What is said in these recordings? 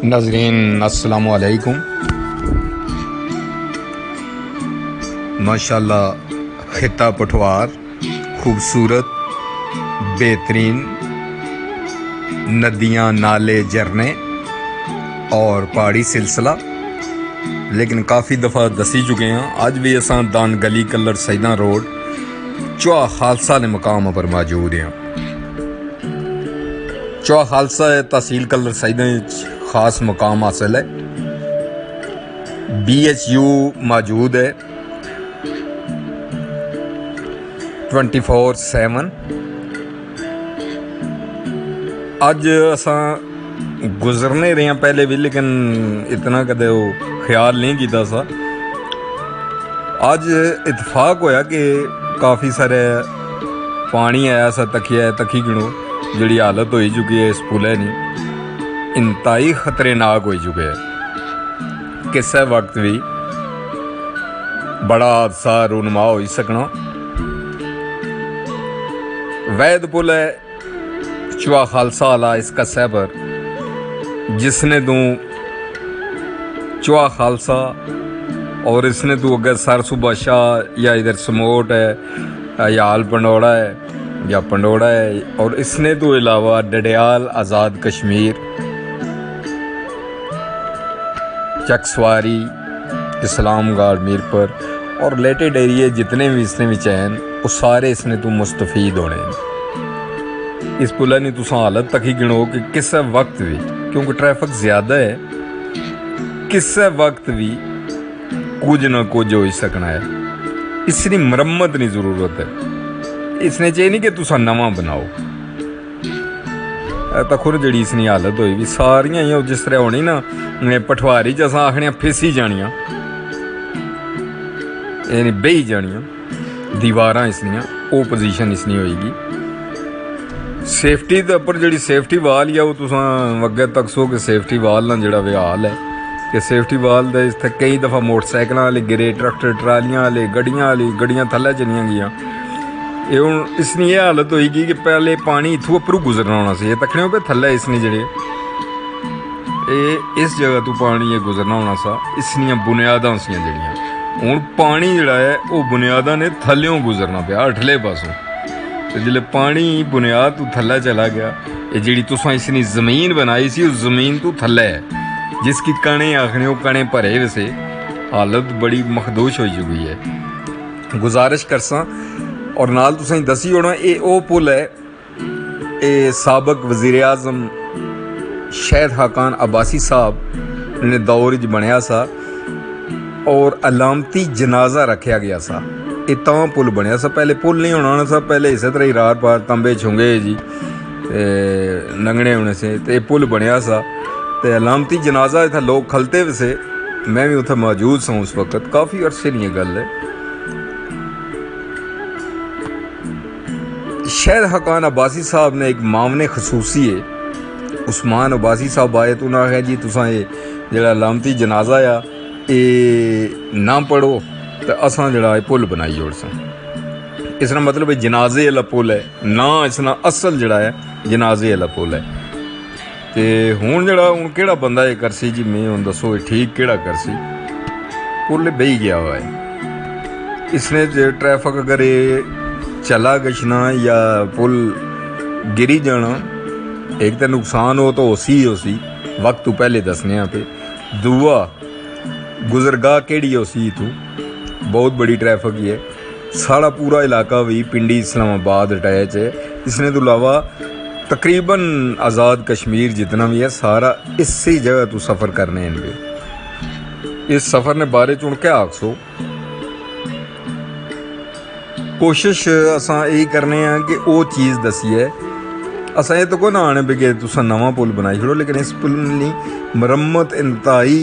नाज़रीन अस्सलामु अलैकुम। माशाल्लाह खिता पठवार खूबसूरत बेहतरीन नदियाँ नाले झरने और पहाड़ी सिलसिला, लेकिन काफ़ी दफ़ा दसी चुके हैं। अज भी असां दान गली कलर सईदा रोड चौहा खालसा ने मकाम पर मौजूद हैं। चौहा खालसा है तहसील कलर सईदा खास मकाम हासिल है। BHU मौजूद है 24/7। अज असां गुजरने रहे हैं पहले भी, लेकिन इतना कदे वो ख्याल नहीं किया सा। अज इतफाक होया कि काफ़ी सारे पानी आया सा, तकी गिनो जी हालत हो चुकी है इस पुलै नी, इंतहाई खतरनाक हो चुके हैं। किसी वक्त भी बड़ा हादसा रूनमा हो सकना। वैद पुल है चौहा खालसा वाला इस कस्से पर, जिसने तू चौहा खालसा और इसने तू अगर सरसूबा शाह या इधर समोट है या आल पंडोड़ा है या पंडोड़ा है, और इसने तो अलावा डडियाल आज़ाद कश्मीर चकसवारी इस्लामगढ़ मीरपुर और रिलेटेड एरिए जितने भी इसने विच हैं वो सारे इसने तो मुस्तफीद होने। इस पुलै ने तुस हालत तक ही गिनो कि किस वक्त भी, क्योंकि ट्रैफिक ज़्यादा है, किस वक्त भी कुछ ना कुछ हो सकना है। इसकी मरम्मत की ज़रूरत है। इसने चाहिए नहीं कि तुस नवा बनाओ। तो खुद जी इसकी हालत हुई भी सारियां ही जिस तरह होनी ना, पठवारी च असां आखने फिसी जानियां, यानी बेही जानियां दीवारां इसनियां, वो पोजीशन इसनी होएगी। सेफ्टी के उपर जी सेफ्टी वाल या वो तुस अगे तक सो कि सेफ्टी वाल ना जोड़ा वे हाल है कि सेफ्टी वाल दे इत्थे कई दफ़ा मोटरसाइकिल वाले गिरे, ट्रैक्टर ट्रालियां वाले, गड्डियां थल्ले चलियां गईयां। ये हूँ इसनी ये हालत होएगी कि पहले पानी इत्थों उपरों गुजरना होना सी, तकने पे थल्ले इसने जेह्ड़े इस जगह तो पानी ये गुजरना होना सा। इसनियां बुनियादां सियां जेह्ड़ियां, हूँ पानी जोड़ा है वो बुनियादा ने थल्लों गुजरना पाया अठले पासों। तो जिसले पानी बुनियाद तो थल्ले चला गया, ये जी तुसां इसनी जमीन बनाई सी उस जमीन तो थल्ले है, जिसकी कणे आखने वो कणे भरे वैसे हालत बड़ी मखदूश हो चुकी है। गुजारिश करसा और नाल तुसें दसी होना, ये वो पुल है, ये साबक वज़ीर आज़म शहीद खाकान अब्बासी साहब ने दौर च बनया सा और अलामती जनाजा रखा गया सा। ये तां पुल बनया सा, पहले पुल नहीं होना सा, पहले इस तरह ही रार पार तंबे छुंगे जी नंगने होने से, तो ये पुल बनया सा। तो अलामती जनाजा इतना लोग खलते वैसे, मैं भी उत्थे मौजूद सा उस वक्त, काफ़ी अरसे नहीं गल है। शहीद खाकान अब्बासी साहब ने एक मामने खसूसी है, उस्मान अब्बासी साहब आए तो उन्हें आखिया जी तुसां ये जेह्ड़ा अलामती जनाजा आ ये ना पढ़ो तो असां जेह्ड़ा पुल बनाई ओड़सां। इसका मतलब जनाजे वाला पुल है ना, इसना असल जेह्ड़ा है जनाजे वाला पुल है। तो हुण जेह्ड़ा हुण केह्ड़ा बंदा ये करसी जी, मैं हुण दसो ठीक केह्ड़ा करसी। पुल बेही गया हुआ है, इसने ट्रैफिक अगर ये चला गछना या पुल गिरी जाना, एक तो नुकसान हो तो होसी वक्त तो पहले दसने पे। दूआ गुजरगाह केड़ी होसी इतों बहुत बड़ी ट्रैफिक ही है। सारा पूरा इलाका भी पिंडी इस्लामाबाद अटैच है। इसने तो अलावा तकरीबन आज़ाद कश्मीर जितना भी है सारा इसी जगह तो सफ़र करने इनके। इस सफ़र ने बारे च क्या आखसो, कोशिश असां यही करने हैं कि वो चीज़ दसी है। असां ये तो को ना आने पे तुसा नवा पुल बनाई छोड़ो, लेकिन इस पुल की मरम्मत इंतहाई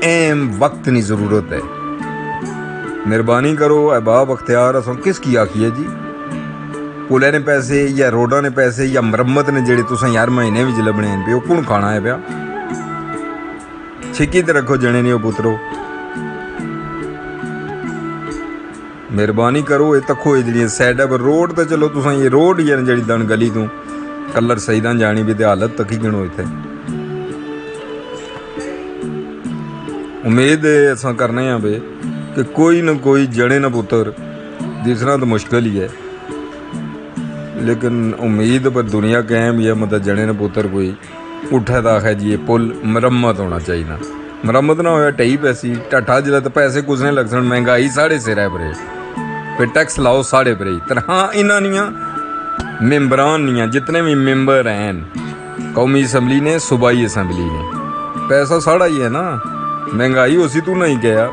अहम वक्त की ज़रूरत है। मेहरबानी करो अहबाब अख्तियार, असां किसकी आखिए जी, पुलै ने पैसे या रोडा ने पैसे या मरम्मत ने जेह्ड़े तुसें यार महीने भी लब्भने पे, ओह् कुण खाना है पिया। छिक्की ते रखो जने नहीं पुत्रो, मेहरबानी करो। ये तक्को जी सैडा पर रोड तो चलो तुसां ये रोड ही जी दन गली तू कलर सईदा जानी भी तो हालत तक ही गिनो इत्थे। उम्मीद असां करने हैं बे कि कोई ना कोई जड़े ना पुत्र दिसना तो मुश्किल ही है, लेकिन उम्मीद पर दुनिया कायम ही है। मतलब जड़े ना पुत्र कोई उठे तो आखे जी ये पुल मरम्मत होना चाहिए। मरम्मत ना होया ढई पैसी ढट्ठा जिला तो पैसे कुसने लग सन, महंगाई साढ़े सिर है परे, फिर टैक्स लाओ साढ़े परे। तरह इन्हां नियां मैंबरान नियां जितने भी मैंबर हैं कौमी असैम्बली ने सूबाई असैम्बली ने, पैसा साढ़ा ही है ना, महंगाई उसी तू नहीं गया।